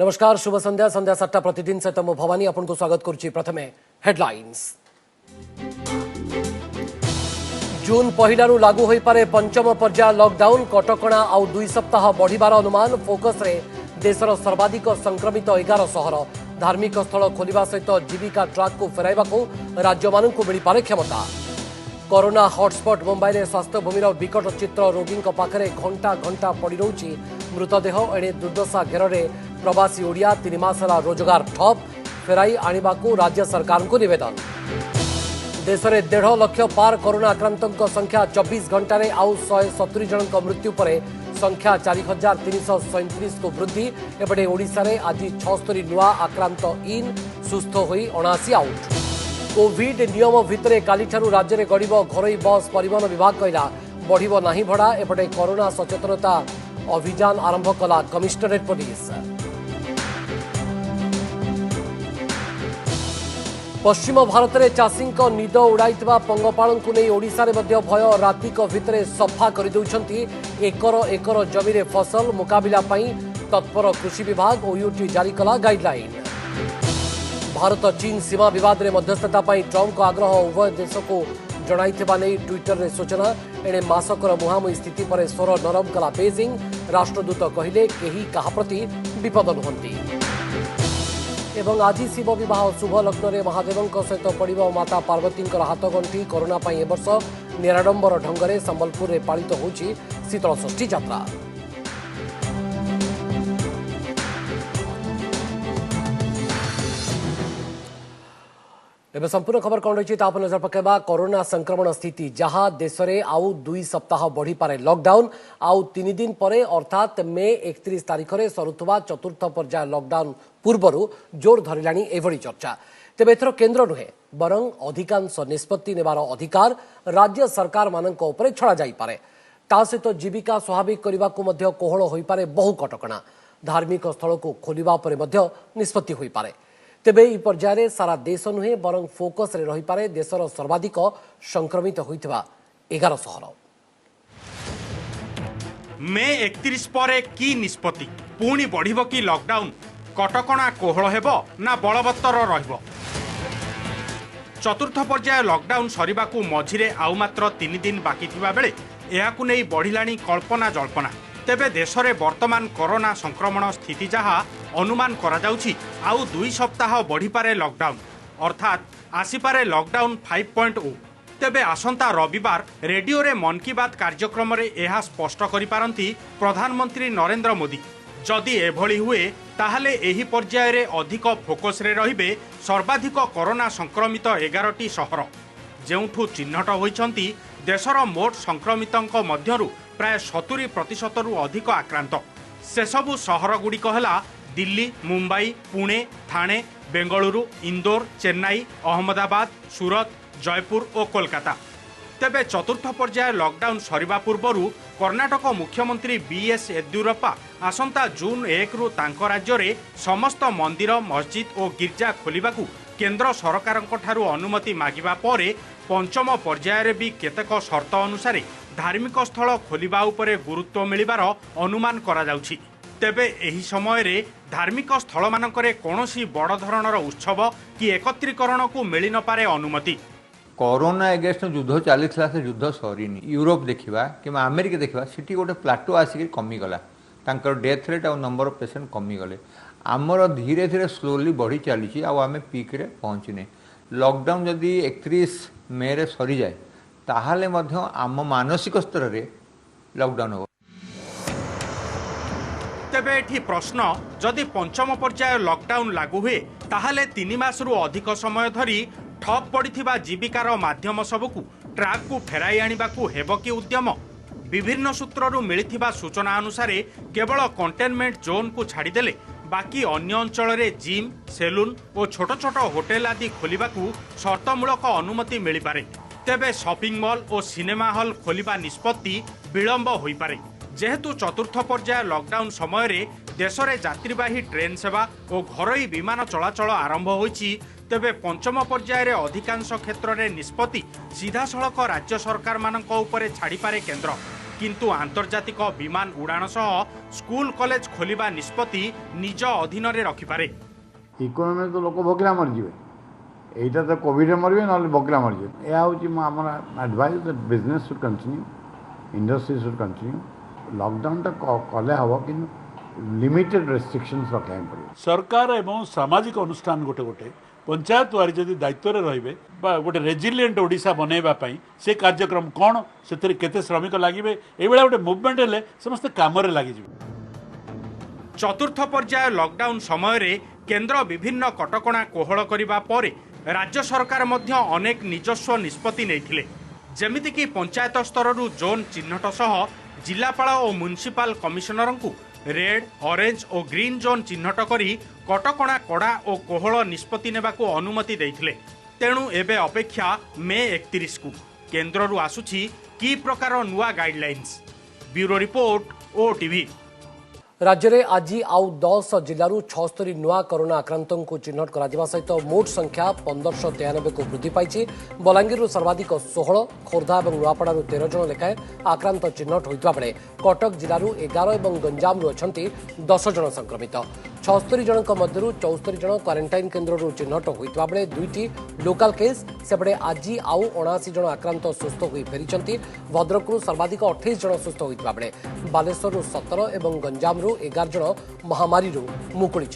नमस्कार शुभ संध्या संध्या 7टा प्रतिदिन सहित मु भवानी आपन को स्वागत करुच्ची। प्रथमे हेडलाइंस। जून पहिलारू लागू होई पारे पंचम पर्याय लॉकडाउन कटकणा आउ 2 सप्ताह बढ़िबार अनुमान। फोकस रे देशर सर्वाधिक संक्रमित 11 सहर। धार्मिक स्थल खोलिबा सहित जीविका ट्रैक को फेराइबा को राज्य माननकु मिली पारे क्षमता। कोरोना हॉटस्पॉट मुंबई में स्वास्थ्य भूमिर विकट चित्र। रोगी पाखरे घंटा घंटा पड़ रही मृतदेह। एणे दुर्दशा घेर प्रवासी ओडिया 3 मासला रोजगार ठप। फेराई आनिबाकू राज्य सरकार को निवेदन। देश में 1.5 लाख पार कोरोना आक्रांतों संख्या 24 घंटे आउ 170 जन मृत्यु पर संख्या 4337 को वृद्धि। एपटे ओडिशा रे आज 76 नुआ आक्रांत इन सुस्थ होई 79 आउट। कोविड नियम भितर काली राज्य में गड़ब घरोई बस। परिवहन विभाग कहला बढ़िबो नाही भड़ा। एपटे कोरोना सचेतनता अभियान आरंभ कला कमिश्नरेट पुलिस। पश्चिम भारत में चाषी निद उड़ाई पंगपाल को नहीं ओडिशा रे मध्य भय। रातिक भितर सफा कर दउछंती एकर एकर जमी रे फसल। मुकाबिला पई तत्पर कृषि विभाग ओयूटी जारी कला गाइडलाइन। भारत चीन सीमा विवाद में मध्यस्थता पई ट्रम्प को आग्रह। उभय देश को जणाइथिबा नै ट्विटर रे सूचना। एणे मासकर मुहांमुही स्थिति पर स्वर नरम कला बेजिंग। राष्ट्रदूत कहिले केही काहा प्रति विपद नुहंती। एवं आज शिव विवाह शुभ लग्न में महादेव सहित पड़ो माता पार्वती हाथगंठी। कोरोना पाई ए वर्ष निराडंबर ढंग संबलपुर में पालित होची शीतल षष्ठी यात्रा। एवं संपूर्ण खबर कौन रही नजर पकेबा। कोरोना संक्रमण स्थिति जहां देश में आउ 2 सप्ताह बढ़ी पारे लॉकडाउन। आउ 3 दिन पर अर्थात मे 31 तारिख में सरुवा चतुर्थ पर्याय लॉकडाउन पूर्वर जोर धरलानी एभली चर्चा। तेबे एथर केन्द्र नुहे बरं अधिकांश निष्पत्ति नेबार अधिकार राज्य सरकार मानक उपरे छड़ा जाई पारे। ता सहित जीविका स्वाभाविक करने को कोहल होई पारे बहु कटकणा। धार्मिक स्थल को खोलिबा उपरे मध्य निष्पत्ति होई पारे। तेबे ई पर्याय सारा देश नुहे बरं फोकस रे रही पारे देशर सर्वाधिक संक्रमित होइथिबा 11 सहर। मे 31 पर की निष्पत्ति पुणी बढ़िबो कि लॉकडाउन कटकणा कोहल हेबो ना बलवत्तर रहिबो। चतुर्थ पर्याय लॉकडाउन सरिबाकू मझिरे आउ मात्र 3 दिन बाकी थिबा बेले एहाकू नै बढ़िलानी कल्पना जल्पना। तेबे देश में वर्तमान कोरोना संक्रमण स्थिति जहाँ अनुमान करा जाउछि आउ 2 सप्ताह बढ़ी पारे लॉकडाउन अर्थात आसीपारे लॉकडाउन 5.0। तेबे आसंता रविवार रेडियो रे मन की बात कार्यक्रम रे एहा स्पष्ट करि पारंती प्रधानमंत्री नरेंद्र मोदी। जदि एभली हुए ताहले एही पर्याय रे अधिक फोकस रे रहिबे सर्वाधिक कोरोना संक्रमित 11टी सहर जेउठू चिन्हट होइछंती देशर मोट संक्रमितों मध्यरु प्राय 70% रु अधिक आक्रांत। से सबु सहर गुड़िक है दिल्ली, मुंबई, पुणे, ठाणे, बेंगलुरु, इंदौर, चेन्नई, अहमदाबाद, सूरत, जयपुर और कोलकाता। तेबे चतुर्थ पर्याय लॉकडाउन सरिबा पूर्वरु कर्णाटक मुख्यमंत्री बीएस येदियुरप्पा आसंता जून 1 रु तांको राज्य रे समस्त मंदिर, मस्जिद और गिर्जा खोलिबाकू केंद्र सरकारक ठारू अनुमति मागिबा परे पंचम पर्याय रे भी केतेक शर्त अनुसार धार्मिक स्थल खोलिबा उपरे गुरुत्व मिलिबार अनुमान करा जाउछि। तेबे एही समय रे धार्मिक स्थल मानकरे कोनोसी बड़ धरणर उत्सव कि एकत्रीकरण को मिली न पारे अनुमति। कोरोना एगेंस्ट युद्ध चलीला से युद्ध सरीनी। यूरोप देखा कि अमेरिका देखा सिटी गोटे प्लाटो आसिक कमिगला। तांकर डेथ रेट और नंबर ऑफ पेशेंट कमिगले। आमर धीरे धीरे स्लोली बढ़ी चली आम पीक रे पहुँचने। लॉकडाउन जदि 31 मे रे सरी जाए ताहले मध्य आम मानसिक स्तर रे लॉकडाउन हो। तेबे एठी प्रश्न जदि पंचम पर्याय लॉकडाउन लागू हुए ताहले 3 मास रु अधिक समय धरी ठप पड़िथिबा जीविकार माध्यम सबकू ट्रैक को फेराई आनिबाकू हेबो कि उद्यम। विभिन्न सूत्ररु मिलिथिबा सूचना अनुसार केवल कंटेनमेंट जोन को छाड़ीदेले बाकी अन्य अंचल रे जिम, सेलून और छोट छोट होटेल आदि खोलिबाकू शर्तमूलक अनुमति मिल पारे। तेबे शॉपिंग मॉल और सिनेमा हॉल खोलिबा निष्पत्ति विलंब होई पारे। जेहेतु चतुर्थ पर्याय लॉकडाउन समय रे देश में यात्रीवाही ट्रेन सेवा और घरोई विमान चलाचल आरंभ होईछि। तेबे पंचम पर्याय रे अधिकांश क्षेत्र में निष्पत्ति सीधासलख राज्य सरकार मानक उपरे छाड़ी पारे केंद्र। किंतु आंतर्जातिक विमान उड़ाण सह स्कूल कॉलेज खोलिबा निष्पत्ति निज अधीन रे रखिपारे। इकोनॉमी तो लोक भोकला मरजे एटा तो कोविड रे मरबे न भोकला मरजे या होची हमर advice that business should continue industry should continue lockdown तो कले हबो कि लिमिटेड रेस्ट्रिक्शंस रखे पड़े। सरकार एवं सामाजिक अनुष्ठान गोटे गोटे पंचायत वारी जदि दायित्व रहिबे बा गोटे रेजिलिएंट ओडिशा बनैबा पई से कार्यक्रम कोन से केते श्रमिक लागिबे ए बेला गोटे मूवमेंट हेले समस्त काम रे लागि जिवे। चतुर्थ पर्याय लॉकडाउन समय रे केंद्र विभिन्न कटकणा कोहल करिबा परे राज्य सरकार मध्य अनेक निजस्व निष्पत्ति नैथिले, जेमिति कि पंचायत स्तर जोन चिन्हट सह जिलापाल और म्युनिसिपल कमिशनरंकु रेड ऑरेंज और ग्रीन जोन चिन्हट करी कटकणा कड़ा और कोहल निष्पत्ति नेबाकू अनुमति देइथिले। तेणु एबे अपेक्षा मे 31 को केंद्ररू आसुछि की प्रकार नुआ गाइडलाइंस। Bureau report OTV. राज्य में आज आउ 10 जिलू 76 नुआ कोरोना आक्रांतों को चिन्हट करा सहित मोट संख्या 1593 को वृद्धि पाई। बलांगीर सर्वाधिक 16, खोर्धा और नुआपड़ा 13 जन लेखाएं आक्रांत चिन्हट होता बेले कटक जिलू 11 और गंजाम अच्छा 10 जन संक्रमित। 76 जन मध्य 74 जन क्वारेंटाइन केन्द्र चिन्हट होता बेले 2टी लोकाल केस सेपटे आज आउ 79 जन आक्रांत सुस्थ हो फेरी। भद्रकू सर्वाधिक 28 जन सुस्थ होता बेले बालेश्वर 17 और गंजाम 11 जन महामारी मुकुड़ी।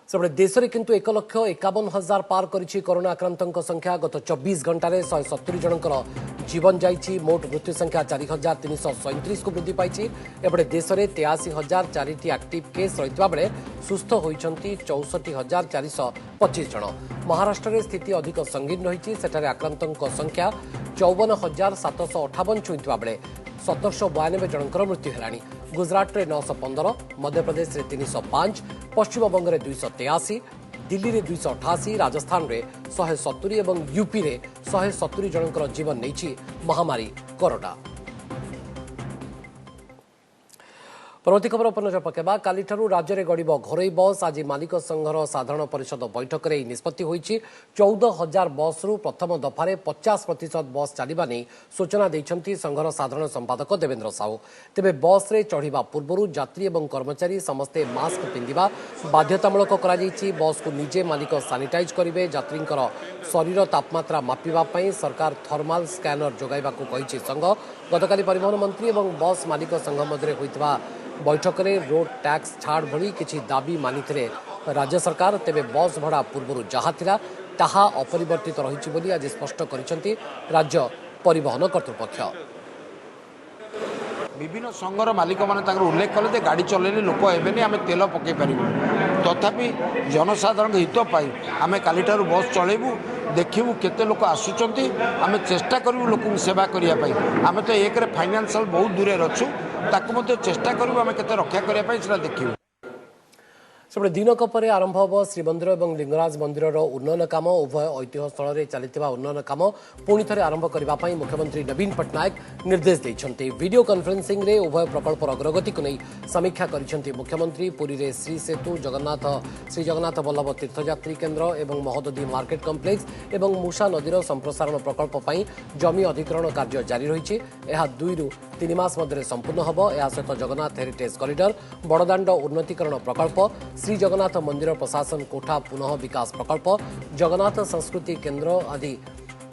सेपटे देश में किंतु 1,51,000 पार करिछि कोरोना आक्रांतों संख्या। गत 24 घंटे 170 जनकर जीवन जाइछि। मोट मृत्यु संख्या 4,337 को वृद्धि पाई। एपटे देश में 83,004 एक्टिव केस रही बेले सुस्थ होइछंती 64,425 जन। महाराष्ट्र में स्थिति अधिक संगीन रही। सेठारे आक्रांतों संख्या 54,758 छुईता बेले 1792 जनकर मृत्यु है। गुजरात में 915, मध्यप्रदेश में 305, पश्चिमबंग में 283, दिल्ली में 288, राजस्थान में 170 और यूपी में 170 जनकर जीवन नहीं महामारी कोरोना। परवर्ती खबर पर नजर पकेबा। कालीठारू राज्य में गड़ब घरोई बस। आज मालिक संघर साधारण परिषद बैठक में निष्पत्ति होईछि। 14,000 बस रु प्रथम दफारे 50% बस चलिबा नै सूचना दैछंती संघर साधारण संपादक देवेंद्र साहू। तेबे बस रे चढ़िबा पूर्वरु यात्री एवं कर्मचारी समस्ते मास्क पिंधिबा बाध्यतामूलक करा जायछि। बस को निजे मालिक सानिटाइज करिवे। यात्रींकर शरीर तापमात्रा मापिबा पई सरकार थर्माल स्कैनर जोगाइबाकू कहिछि संघ। गतकाली परिवहन मंत्री एवं बस मालिक संघ मध्य होइतबा बैठक में रोड टैक्स छाड़ भली किछि दाबी मानिथिले राज्य सरकार। तेबे बस भड़ा पूर्व जहा थिला ताहा अपरिवर्तित रहिछि बोली आज स्पष्ट करिसेंती राज्य परिवहन कर्तृपक्ष। विभिन्न संघर मालिक मैंने उल्लेख कले जे गाड़ी चलैले लोक एबेनी आम तेल पकई पारू। तथापि जनसाधारण हित पाई आम कालीठारू बस चलैबू देखू केते लोक आसुचंती। आम चेष्टा करूँ लोक सेवा करने। आम तो एक फाइनेंशियल बहुत दूर अच्छू ताकू चेष्टा करूँ आम के रक्षा करने देखू। सेपटे दिनक परे आरंभ होब श्रीमंदिर और लिंगराज मंदिर उन्नयन काम। उभय ऐतिह्य स्थल में चलता उन्नयन काम पुणी थे आरंभ करने मुख्यमंत्री नवीन पट्टनायक निर्देश देते। वीडियो कॉन्फ्रेंसिंग रे उभय प्रकल्पर अग्रगति को नहीं समीक्षा करिसेंती मुख्यमंत्री। पुरी रे श्री सेतु श्री जगन्नाथ वल्लभ तीर्थयात्री केन्द्र और महोदधी मार्केट कम्प्लेक्स और मूषा नदीर संप्रसारण प्रकल्प पर जमी अधिग्रहण कार्य जारी रही। 2 ରୁ 3 मास मध्य संपूर्ण होब। यह सहित जगन्नाथ हेरिटेज कॉरिडोर, बड़दाण्ड उन्नतीकरण प्रकल्प, श्री जगन्नाथ मंदिर प्रशासन कोठा पुनः विकास प्रकल्प, जगन्नाथ संस्कृति केन्द्र आदि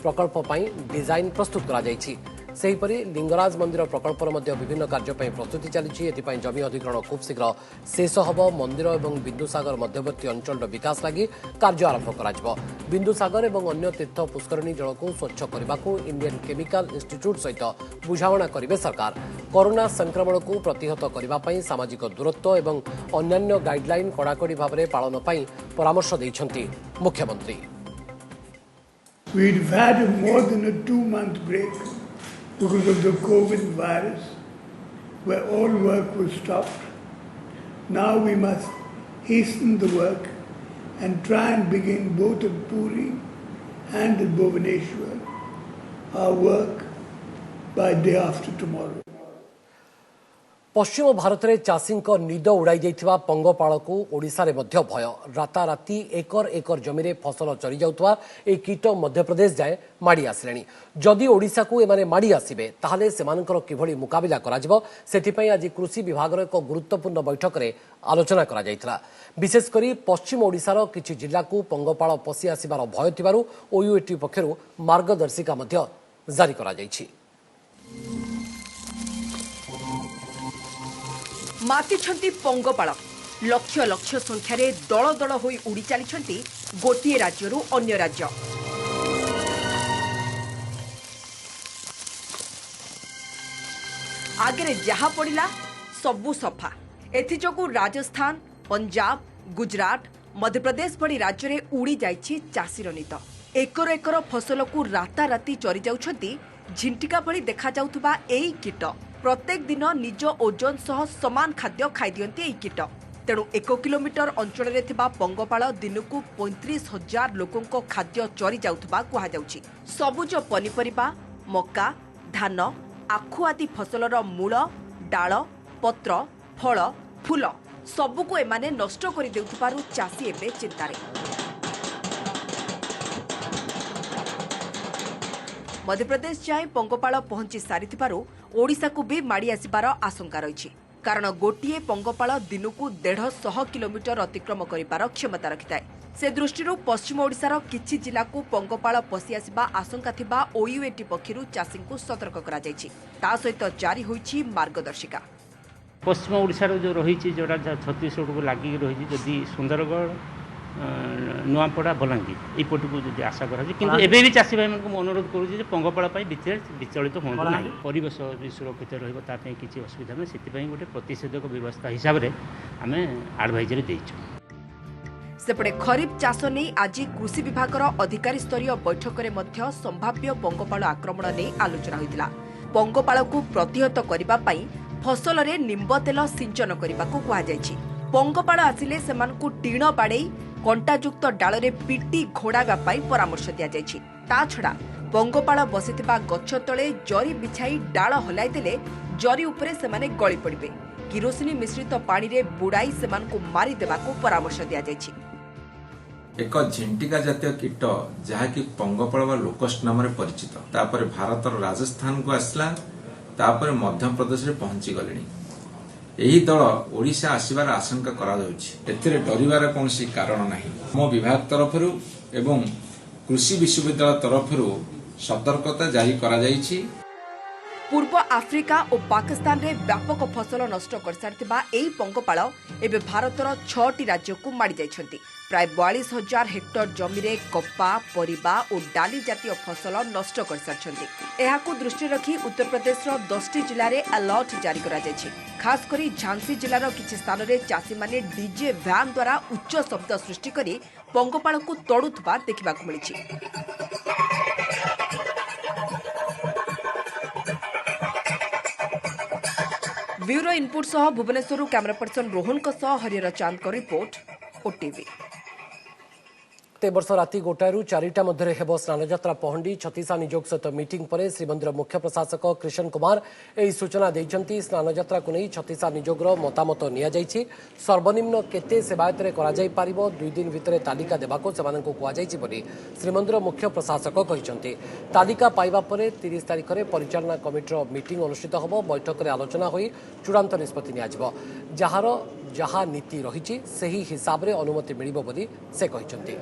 प्रकल्प पर डिजाइन प्रस्तुत करा जायछि। सेहीपरि लिंगराज मंदिर प्रकल्पर मध्य विभिन्न कार्यपाई प्रस्तुति चली। एथिपाई जमी अधिग्रहण खूब शीघ्र शेष होब। मंदिर और बिंदुसागर मध्यवर्ती अंचल विकास लगी कार्य आरंभ कर। बिंदुसागर और अन्य तीर्थ पुष्करणी जल को स्वच्छ करने को इंडियन केमिकल इंस्टीट्यूट सहित बुझाणा करेंगे सरकार। कोरोना संक्रमण को प्रतिहत करने सामाजिक दूरत्व और अन्य गाइडलाइन कड़ाकड़ी भाव में पालन पर परामर्श देइछंती मुख्यमंत्री। We've had more than a 2-month break because of the COVID virus, where all work was stopped. Now we must hasten the work and try and begin both at Puri and at Bhubaneswar our work by day after tomorrow. पश्चिम भारत में चाषी निद उड़ाई देथिबा पंगपाल को ओडिशा रे मध्य भय राताराति एकर एकर जमी रे फसल चरी जाउतवा ए कीट मध्यप्रदेश जाए माड़ी आसिलेनी जदि ओडिशा को एमाने माड़ी आसिबे ताहाले सेमानकर किभଳି मुकाबिला कराजिबो सेथिपई आज कृषि विभाग एक गुरुत्वपूर्ण बैठक रे आलोचना करा जायतिला विशेष करी पश्चिम ओडिशार किछि जिल्ला को पंगपाल पसी आसिबार भय थिबारु ओयूएटी पक्षरु मार्गदर्शिका मध्य जारी करा जायछि। मातिछंती पंगपाल लक्ष लक्ष संख्यार दल दल होई उड़ी चली गोटे राज्यरू अन्य राज्य आगे जहा पड़ा सबू सफा एथिजोगु राजस्थान पंजाब गुजरात मध्यप्रदेश भली राज्य में उड़ी जाइछि चाषीर निद एकर एकर फसल को राताराति चरी जाउछंती झिंटिका भली देखा जाउथबा एई कीट प्रत्येक दिन निज ओजन सह समान खाद्य खाई दियंती एई कीट तेणु 1 किलोमीटर अंचल में थिबा पंगपाल दिन को 35,000 लोकों खाद्य चरी जाउथबा कुहा जाउछि। सबुज पनिपरिबा मक्का धान आखु आदि फसलर मूल डाल पत्र फल फूल सबुको एमाने नष्ट करि देउथबारु चाषी एबे चिंतारे। मध्यप्रदेश जाए पंगपाल पहुंची सारिथिबारु ओडिशा को भी माड़ी आसिबार आशंका रही कारण गोटे पंगपाल दिन को 150 किलोमीटर अतिक्रम करिबार क्षमता रखिଥାଏ से दृष्टि पश्चिम ओडिशार किछि जिला को पंगपाल पसी आसिबा आशंका थिबा ओयूएटी पक्षरु चाषी को सतर्क करा जायछि ता सहित जारी होईछि मार्गदर्शिका। पश्चिम ओडिशार जो रही जोड़ा छत्तीसगढ़ को लगिक रही जदि सुंदरगढ़ नुआपड़ा बलांगीर यपट को जो आशा करा किंतु एबे भी चाषी भाई को अनुरोध करूँ पंगपाल विचलित हूँ ना परिवेश सुरक्षित रहा किसी असुविधा नहीं से गोटे प्रतिषेधक व्यवस्था हिसाब से आम आडभाइजरी देचु। सेपटे खरीफ चाष नहीं आज कृषि विभाग अधिकारी स्तरीय बैठक में संभाव्य पंगपाल आक्रमण नहीं आलोचना होता पंगपाल को प्रतिहत करने फसल रे निंब तेल सिंचन करने को कहुଯାଇଛି। पंगपाल आसिले सेमानकु टीण बाड़े कंटायुक्त डाल रे पिटी घोड़ाइबा परामर्श दिया जायछि। ता छड़ा पंगपाल बसिथिबा गछ तळे जरी बिछाई डाल हलाई देले जरी उपरे सेमाने गଳି पड़िबे किरोसिनी मिश्रित पानी रे बुड़ाई सेमानकु मारी देबाकु परामर्श दिया जायछि। एक झिंटिका जातीय कीट जहाँकि पंगपाल वा लोकस्ट नाम परिचित तापर भारतर राजस्थान को आसला तापर मध्य प्रदेश रे पहुंची गलेनी यही दल ओडिशा आसिबार आशंका करा जाउछि एथिरे डरिबार कोनसी कारण नाही। मो विभाग तरफरु एवं कृषि विश्वविद्यालय तरफरु सतर्कता जारी करा जाइछि। पूर्व आफ्रिका और पाकिस्तान रे व्यापक फसल नष्ट कर सारथिबा एई पंगपाल एबे भारतर 6टी राज्य को माड़ी जाइछंती प्राय 42,000 हेक्टर जमी रे कपा परिबा और डाली जातीय फसल नष्ट कर सारछंती। एहाकु दृष्टि रखी उत्तर प्रदेश रो 10टी जिल्ला रे अलर्ट जारी करा जायछि। खास करी झांसी जिल्लार किछि स्थान रे चाषी माने डीजे वैन द्वारा उच्च शब्द सृष्टि करी पंगपाल को तड़ुथबा देखिबाकु मिलिछि। ब्यूरो इनपुट सह भुवनेश्वर कैमरा पर्सन रोहन हरिहर चांद को रिपोर्ट ओटीवी। वर्ष राति 1टारू 4टा मध्य हेब स्नानयात्रा पहंडी छत्तीसा निजोग सहित मीटिंग पर श्रीमंदिर मुख्य प्रशासक कृष्ण कुमार यह सूचना देइछंती। स्नानयात्रा को नहीं छत्तीसा निजोगर मतामत निया जाइछि। सर्वनिम्न केते सेवायत रे करा जाई पारिबो 2 दिन भितरे तालिका देबाको सेमानंको कुआ जाइछि बोली श्रीमंदिर मुख्य प्रशासक कहिसंती। तालिका पाइबा परे 30 तारिख रे परिचालना कमिटीर मीटिंग अनुष्ठित हबो। बैठक रे आलोचना होई चूड़ांत निष्पत्ति निया जिवो। जहार जहा नीति रहिछि सही हिसाब रे अनुमति मिलिबो बोली से कहिसंती।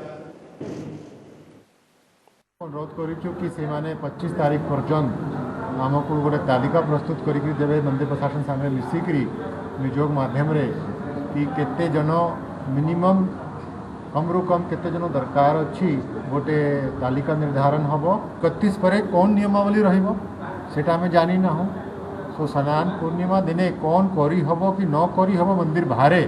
अनुरोध करूँ कि से 25 तारीख पर्यंत आमको गोटे तालिका प्रस्तुत करके देवे मंदिर प्रशासन सामने मिसिकी निजोग माध्यम रे कि केते जन मिनिमम कम रु कम केते जन दरकार अच्छी गोटे तालिका निर्धारण हम 31 पर कौन नियमावली रहिबो सेटा हमें जानी ना हो। सो स्नान पूर्णिमा दिने कौन करी हबो कि न करी हबो मंदिर बाहरे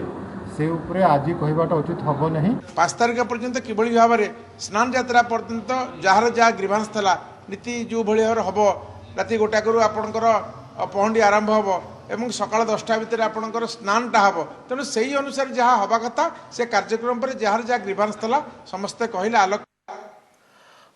से उपरे आज कहवाटा उचित हम नहीं। 5 तारिख पर्यंत किभଳି भाବରେ स्नान यात्रा पर्यंत जार जहाँ ग्रीभांस था नीति जो भाई भाव हम राति 1टा आपणकर पहंडी आरंभ हम एवं सकाल 10टा भितर आपणकर स्नानटा हम तेणु से ही अनुसार जहाँ हवा कथा से कार्यक्रम पर जार जहाँ ग्रीभांस था समस्ते कहले आलोक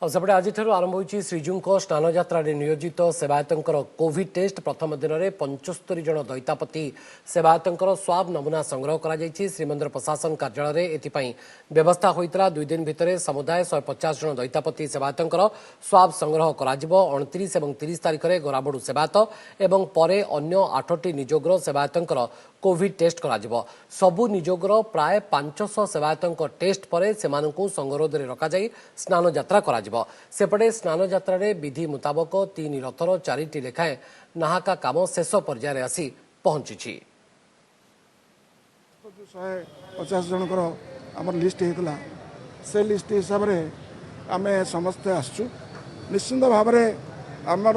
और सेपटे आज आरंभ होगी श्रीजीऊ स्नान यात्रा नियोजित सेवायतर कोविड टेस्ट प्रथम दिन में 75 जन दैतापति सेवायतर स्वाब नमूना संग्रह कर श्रीमंदिर प्रशासन कार्यालय एथपाई व्यवस्था होता 2 दिन भितर समुदाय 150 जन दैतापति सेवायतर स्वाब संग्रह कर 29 और 30 तारीख में गोराबड़ू सेवायत और पर अन्य 8टी निजोगर सेवायतर कोविड टेस्ट करा सबु निजोगर प्राय 500 सेवायतों टेस्ट पर संगरोध में रखा स्नान यात्रा करा सेपटे स्नान यात्रा विधि मुताबक 3 रथर 4टी लेखाएं नाहाका काम शेष पर्यायर आसी पहुंची 150 जनकर आम लिस्ट होता से लिस्ट हिसाब से आम समस्ते आसचु निश्चिंत भाव में आमर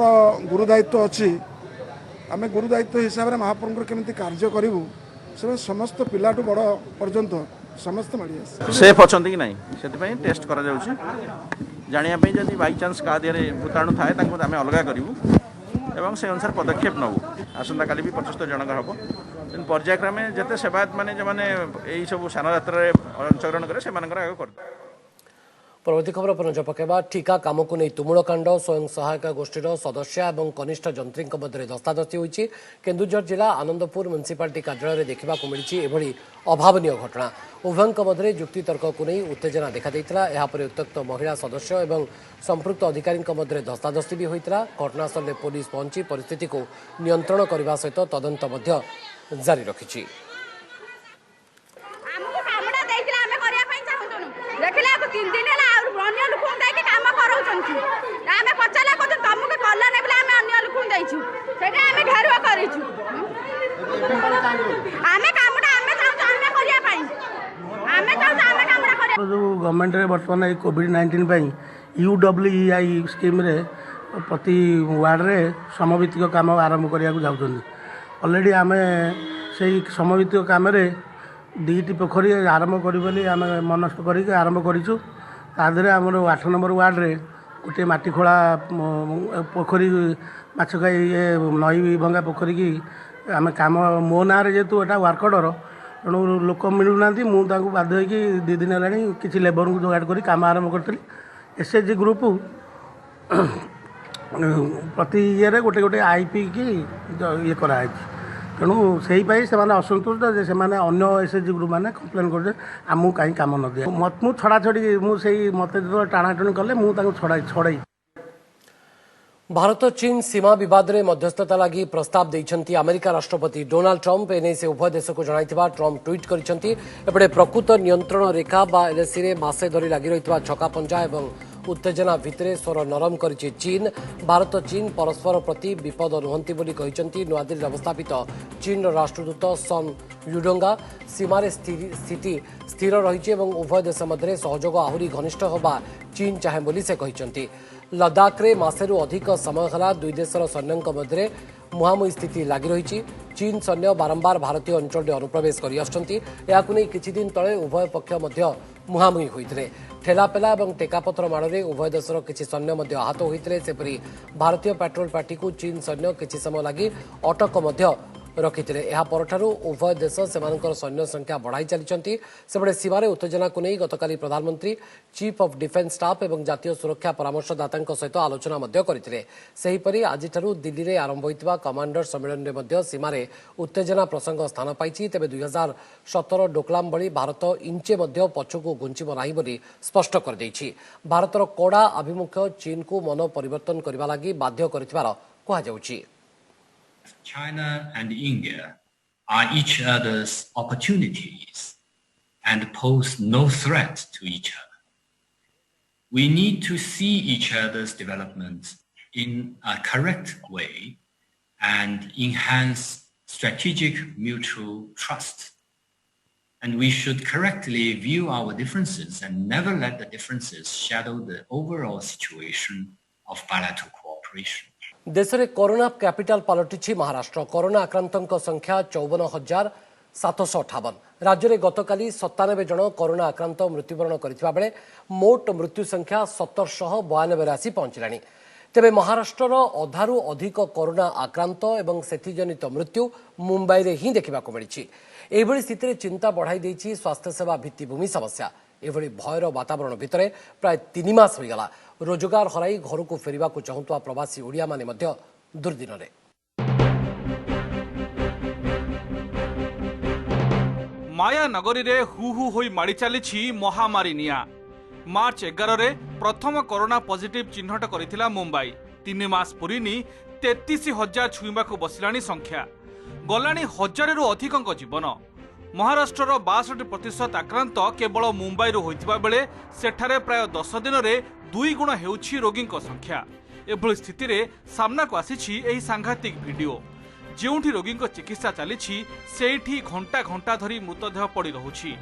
गुरुदायित्व अच्छी आम गुरुदायित्व हिसाब से महाप्रभु केमी कार्य करूँ से समस्त पिलाठू बड़ पर्यंत समस्त मिली सेफ अच्छा कि ना से टेस्ट करा जानापी जब बाई चान्स क्या देहरे भूताणु थाए आम अलग करूँ से अनुसार पदक्षेप नबू आसंता काली भी 75 जनक हम पर्यायक्रमे जिते सेवायत मैंने जो मैंने यही सब स्नान यात्रा अंशग्रहण करे से आगे कर परवर्ती खबर पर नजर पकेबा ठीका काम को नहीं तुमुलकांड स्वयं सहायक गोष्ठीर सदस्य और कनिष्ठ जंत्री मध्य धस्ताधस्ती होती केन्दुझर जिला आनंदपुर म्युनिसिपालिटी कार्यालय देखा मिली एभली अभावनीय घटना उभयों मध्य युक्तितर्क को नहीं उत्तेजना देखा यापर उत्त्यक्त महिला सदस्य और संपृक्त अधिकारी मध्य धस्ताधस्ती भी होता घटनास्थल में पुलिस पहुंची परिस्थिति को नियंत्रण करने सहित तदंत जारी रखी देखला 3 दिन है अन्य लोक काम कराउछन्छु आमे पचाला को तुमके कला नै बले आमे अन्य लोक दैछु सेटा आमे घेरुआ करिछु आमे कामडा आमे चाहू आमे करिया पाई आमे चाहू आमे कामडा करिया जो गवर्नमेंट रे वर्तमान ए कोविड-19 पई यूडब्ल्यूईआई स्कीम रे प्रति वार्ड रे समवितिक काम आरंभ करिया को जाउछन ऑलरेडी आमे सेही समवितिक काम रे 2टी पोखरी आरंभ करी आम मनस्थ करके आरंभ करूँ तादे आमर 8 नंबर वार्ड रे गोटे माटी खोला पोखरी माछ खाई ये नई भंगा पोखरी की आम कम मो ना जेहेतु एटा वर्क ऑर्डर तेणु लोक मिलूना मुझे बाध्य होगी 2 दिन है किसी लेबर को जोगाड़ कर कम आरंभ करी एसएचजी ग्रुप प्रति ये गोटे गोटे आईपी की ये कराई तेणु से असंतुष्ट से अन्य एसएचजी ग्रुप मैंने कम्प्लेन करमु कहीं कम न दिए मुझे छड़ा छड़ी मुझे मत जो टाणाटुणी कले मुझे छड़ाई भारत चीन सीमा विवाद में मध्यस्थता लगी प्रस्ताव देइछंती अमेरिका राष्ट्रपति डोनाल्ड ट्रंप एने से उभय देश को जणाइथिबा ट्रंप ट्वीट करिसेंती एपटे प्रकृत नियंत्रण रेखा बा एलएसी रे मासे धरी लगी रहितबा छकापंजा एवं उत्तेजना भितरे स्वर नरम करिछि चीन भारत चीन परस्पर प्रति विपद नुहंती बोली कहिसेंती नुआदिल्ली अवस्थापित चीन राष्ट्रदूत सन युडोंगा सीमार स्थिति स्थिर रहिछि एवं उभय देश मध्य सहयोग आहुरी घनिष्ठ होबा चीन चाहे बोली से कहिसेंती लद्दाख रे मासेरु अधिक समय हला 2 देशर सैन्यों मध्य मुहांमुही स्थिति लगी रही चीन सैन्य बारंबार भारतीय अंचल में अनुप्रवेश कर आसुच्चंती याकु नै किछि दिन तले उभय पक्ष मध्य मुहांमुही होइतिले ठेलापेला और टेकापथर माड़े उभय देशर किछि सैन्य मध्य आहत होइतिले सेपरि भारतीय पेट्रोल पार्टी को चीन सैन्य किछि समय लगी अटक मध्य रखिथिले एहा परठारु उभय देश सेमानकर सैन्य संख्या बढ़ाई चलीचंती सेपटे सीमारे उत्तेजना को नहीं गतकाली प्रधानमंत्री चीफ ऑफ डिफेंस स्टाफ एवं जातीय सुरक्षा परामर्शदाता सहित आलोचना मध्य करथिले सेहीपरि आजिठारु दिल्ली रे आरंभ होइतिबा कमांडर सम्मेलन में मध्य सीमारे उत्तेजना प्रसंग स्थान पाइछि तेबे 2017 डोकलाम भली भारत इंचे मध्य पछकु घुंचिब नाही बोली स्पष्ट कर दैछि भारतर कड़ा अभिमुख्य चीन को मन परिवर्तन करबा लागि बाध्य करथिबार कहा जाउछि China and India are each other's opportunities and pose no threat to each other. We need to see each other's development in a correct way and enhance strategic mutual trust. And we should correctly view our differences and never let the differences shadow the overall situation of bilateral cooperation. देश में corona capital पलटि Maharashtra corona आक्रांतों संख्या 54,758 राज्य में गतकाली 97 जन corona आक्रांत मृत्युवरण करथिबा बेले मोट मृत्यु संख्या 1792 आसी पहुंचलानी तेबे महाराष्ट्र अधारू अधिक कोरोना आक्रांत एवं सेथिजनित मृत्यु मुंबई रे ही देखा मिली एभली स्थिति चिंता बढ़ाई देछि स्वास्थ्य सेवा भित्तिभूमि समस्या एभली भयर वातावरण भितर प्राय 3 मास होईगला रोजगार हराई घर को फेरिबा को चाहुवा प्रवासी ओडिया माने मध्य दुर्दिन रे। माया नगरी रे हु हु होई माड़ी चली महामारी निया। मार्च 11 रे प्रथम कोरोना पॉजिटिव चिन्हट करिथिला मुंबई। 3 मास पुरीनी 33,000 छुईबा को बसिलानी संख्या गलानी 1000 रु अधिकक जीवन। महाराष्ट्र 62% आक्रांत केवल मुंबई रु होइतिबा बेले सेठारे प्राय 10 दिन रे 2 गुण हेउछि रोगीक संख्या। एभली स्थिति रे सामना को आसीछि एही सांघातिक वीडियो जेउठी रोगी चिकित्सा चली सेठी घंटा घंटा धरी मृतदेह पड़ी रहुछि।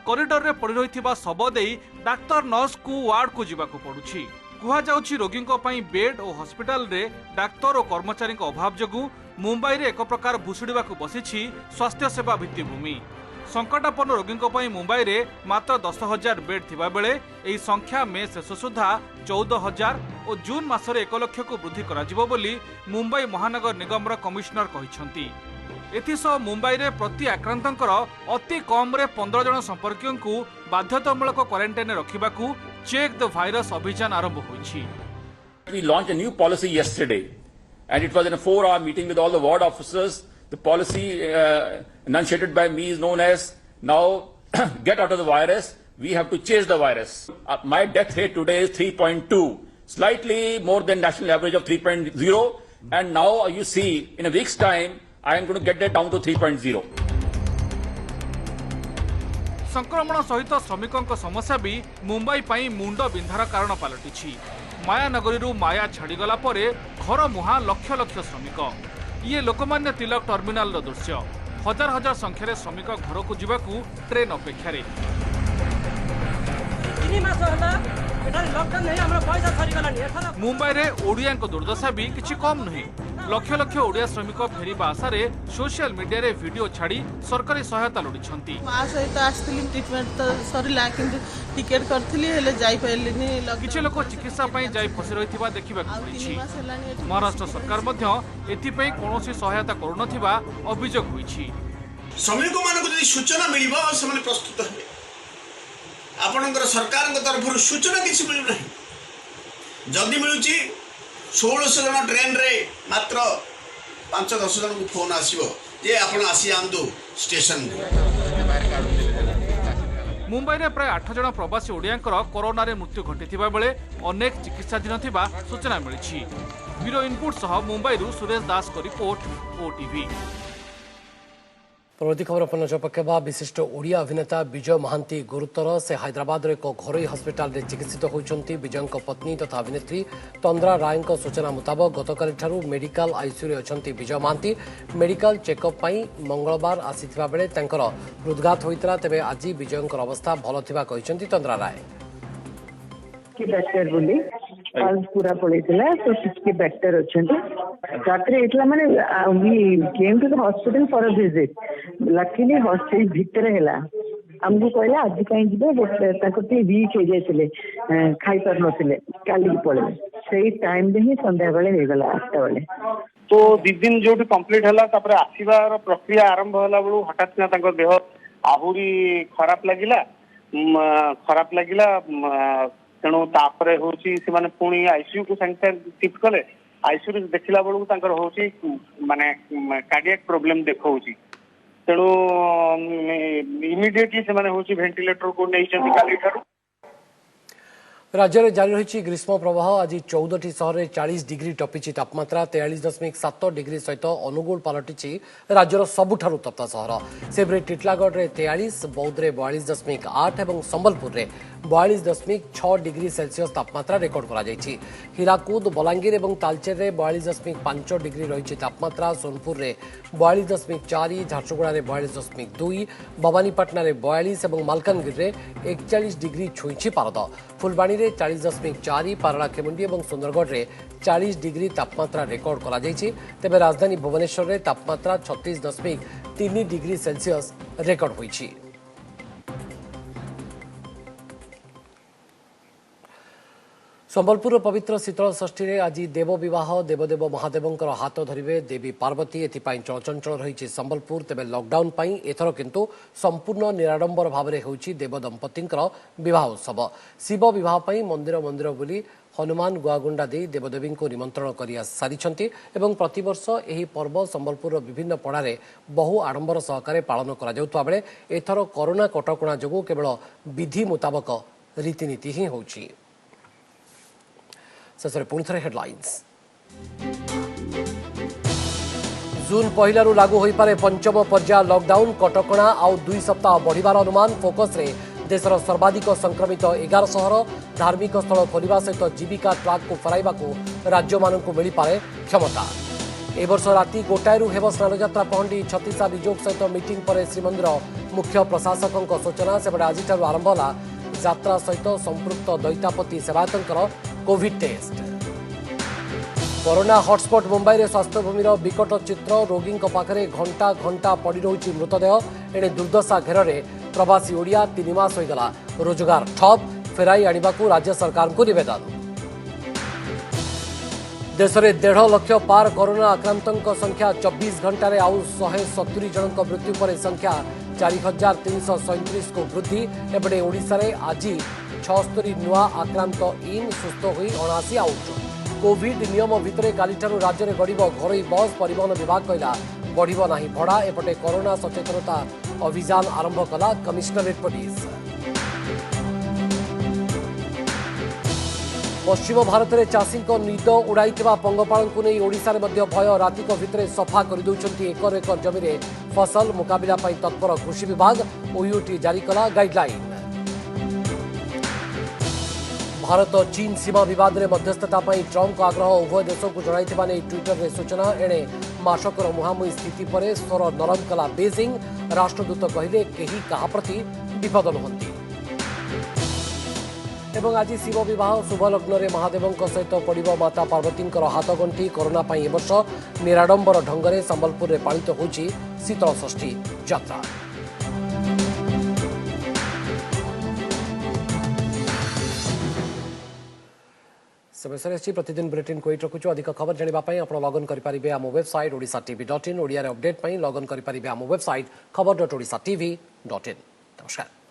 कॉरिडोर रे पड़ी रहिथिबा शव देई डाक्तर नर्स को वार्ड को जिबाकू पड़ुछि। कुहा जाउछि रोगी बेड और हॉस्पिटल रे डाक्तर और कर्मचारी अभाव जोगु मुंबई रे एक प्रकार भुसुड़ाकू बसिछि स्वास्थ्य सेवा भित्तिभूमि। संकटापन्न रोगी मुंबई रे मात्र 10,000 बेड थिबा बेले एही संख्या में शेष सुधा 14,000 और जून मासरे 1 लाख को वृद्धि कराजिबो बोली मुंबई महानगर निगम कमिशनर कहिसंती। एथिसह मुंबई रे प्रति आक्रांतंकर अति कम रे 15 जन संपर्कियों को बाध्यतामूलक क्वारंटाइन रखिबाकू चेक द वायरस अभियान आरंभ होइछि। We launched a new policy yesterday and it was in a 4-hour meeting with all the ward officers. The policy enunciated by me is known as now get out of the virus, we have to chase the virus. My death rate today is 3.2, slightly more than national average of 3.0, and now you see in a week's time I am going to get that down to 3.0. संक्रमण सहित श्रमिकों समस्या भी मुंबई पाई मुंड बिंधार कारण पलटिछि। माया नगरी माया छाड़ीगला घर मुहां लक्ष लक्ष श्रमिक। ये लोकमान्य तिलक टर्मिनाल दृश्य हजार हजार संख्यार श्रमिक घर को जीवाकू ट्रेन अपेक्षारे। मुंबई रे ओडिया दुर्दशा भी किछि कम नहीं। लक्ष लक्ष ओडिया श्रमिक फेरिबा आशारे सोशल मीडिया रे वीडियो छाड़ी सरकारी सहायता लोड़िछंती। सहित आस्तिली ट्रीटमेंट तो सरिला किंतु टिकेट करथिली हेले जाई पाइलिनी। किछि लोक चिकित्सा पई जाई फसी रहिथिबा देखिबाकू मिलिछि। महाराष्ट्र सरकार मध्य एथि पई कोनोसी सहायता करूनथिबा अभियोग होइछि। श्रमिक मानको जदि सूचना मिलिबो सेमाने प्रस्तुत हेबे। आपनकर सरकार तरफ सूचना किसी मिलु नहीं। जदि मिलुची 1600 जन ट्रेन रे मात्र 5-10 जन को फोन आसीबो जे आपण आसी आंदो स्टेशन। मुंबई रे प्राय 8 जन प्रवासी ओडियांकर कोरोना रे मृत्यु घटिथिबा बेले अनेक चिकित्साधीन थिबा सूचना मिलिछि। ब्यूरो इनपुट सह मुंबई रु सुरेश दास को रिपोर्ट ओटीवी। परवर्ती खबर अपन नजर पकेबा। विशिष्ट ओडिया अभिनेता विजय महांती गुरुतर से हैदराबाद एक घरोई हस्पिटाल रे चिकित्सित होइछंती। विजय पत्नी तथा अभिनेत्री तंद्रा राय सूचना मुताबक गतकाली ठारू मेडिकल आईसीयू रे अछंती विजय महांती। मेडिकल चेकअप पई मंगलवार आसीथिबा बेले तांकर हृदघात होइतरा। तेबे आज विजय अवस्था भल थिबा कहिसंती तंद्रा राय। कि बेटर बोली पल्स पूरा पड़ेला तो किसके बेटर अछंती रात्रि एटला माने we came to the hospital for a visit. Luckily hospital भीतर हैला हमको कहला आज कहीं जिबे ताकते वीक हो जाइले खाई पार नथिले काली पळे सेही टाइम दे ही संध्या बेले हे गला 8 बेले। तो 2 दिन जोटी कंप्लीट हला तापर आसीबार प्रक्रिया आरंभ होला बळू हठात ना तांको देह आहुरी खराब लागिला तेणु तापरे होची से माने पुणी आईसीयू को संख्या शिफ्ट कले। आईसीयू देखिला बेलू तांकर होची माने कार्डियक प्रॉब्लम देखौची तेणु इमिडिएटली से माने होची वेंटिलेटर को नै छथि काली ठारू। राज्य में जारी रही ग्रीष्म प्रवाह। आज 14टी सहर में 40 डिग्री टपिछि तापमात्रा। 43.7 डिग्री सहित अनुगुल पलटिछि राज्यर सबुठारु तप्त सहर। सेब्रे टिटलागढ़ में 43, बौद्ध में 42.8 और संबलपुर में 42.6 डिग्री सेल्सियस तापमात्रा रेकर्ड करा जायछि। हीराकुद, बलांगीर और तालचेर में 42.5 डिग्री रही तापमात्रा। सोनपुर में 42.4, झारसुगुड़ा में 42.2, भवानीपाटना में 42 और मालकानगिरी में 41 डिग्री छुईछि पारद। फुलबाणी में 40.4, पारलाखेमुंडी और सुंदरगढ़ में 40 डिग्री तापमात्रा रेकर्ड करा जायछि। तेबे राजधानी भुवनेश्वर में तापमात्रा 36.3 डिग्री सेल्सियस रेकर्ड होइछि। संबलपुर पवित्र शीतल षष्ठी में आज देव विवाह देवदेव महादेवंकर हाथ धरिवे देवी पार्वती एथिपाई चलचंचल रही संबलपुर तेबे लॉकडाउन पाई एथर किंतु संपूर्ण निराडंबर भाव में होउछि देव दंपतिंकर विवाह उत्सव शिव विवाह पाई मंदिर मंदिर बुली हनुमान गुआगुंडा दे देवदेवी को निमंत्रण कर सारी एवं प्रतिवर्ष यह पर्व संबलपुर विभिन्न पड़ारे बहु आडंबर सहकारे पालन करा बेले एथर कोरोना कटकणा जोगु केवल विधि मुताबक रीतिनीति ही होउछि। शेषରେ पुणी ଥରେ हेडलाइंस। जून पहलू लागू हो पारे पंचम पर्याय लॉकडाउन कटकणा आउ 2 सप्ताह बढ़िबार अनुमान फोकस रे देशर सर्वाधिक संक्रमित 11 सहर धार्मिक स्थल खोलिबा सहित जीविका ट्राक को फराइबा को राज्य मानक मिल पारे क्षमता। ए वर्ष राति गोटायरु हेब स्नानयात्रा पहंडी छत्तीसा विजोग सहित मीटिंग पर श्रीमंदिर मुख्य प्रशासकों सूचना सेपटे आज आरंभ होला यात्रा सहित संपृक्त दैतापति सेवायतंकर covid test. Corona hotspot Mumbai रे स्वास्थ्यभूमिर विकट चित्र रोगी पाखरे घंटा घंटा पड़ी रही मृतदेह एणे दुर्दशा घेर में प्रवासी ओडिया 3 मास होगला रोजगार ठप फेराई आने को राज्य सरकार को निवेदन। देश में 1.5 लाख पार कोरोना आक्रांतों संख्या 24 घंटे आउ 170 जन मृत्यु पर संख्या 4337 को वृद्धि एपटे ओडिशा रे आज 76 नुआ आक्रांत इन सुस्थ होई 79 आउट। कोविड नियम भितर कालीठारू राज्य में गड़ब घरोई बस परिवहन विभाग कहला बढ़िब नहीं भड़ा एपटे कोरोना सचेतनता अभियान आरंभ कला कमिश्नरेट पुलिस। पश्चिम भारत में चाषी निद उड़ाई पंगपाल को नहीं ओडिशा रे मध्य भय रातिक भितर सफा कर दौरान एकर एकर जमी में फसल मुकाबला तत्पर कृषि विभाग ओयूटी जारी कला गाइडलाइन। भारत चीन सीमा विवाद में मध्यस्थता ट्रंप का आग्रह उभय देश को जनाइथिबा नै ट्विटर रे सूचना एणे मासकर मुहांमुही स्थिति पर स्वर नरम कला बेजिंग राष्ट्रदूत कहले केही कहा प्रति विपद नुहंती। एवं आज शिव विवाह शुभ लग्न में महादेवों सहित पड़ो माता पार्वती हाथ गंठी कोरोना ए वर्ष निराडंबर ढंग से संबलपुर में पालित होची शीतल षष्ठी यात्रा। प्रतिदिन बुलेटिन को रखुचु अधिक खबर जानापी आप लगइन करेंगे आम website odisatv.in Odia update login करेंगे आम वेबसाइट खबर.odisatv.in। नमस्कार।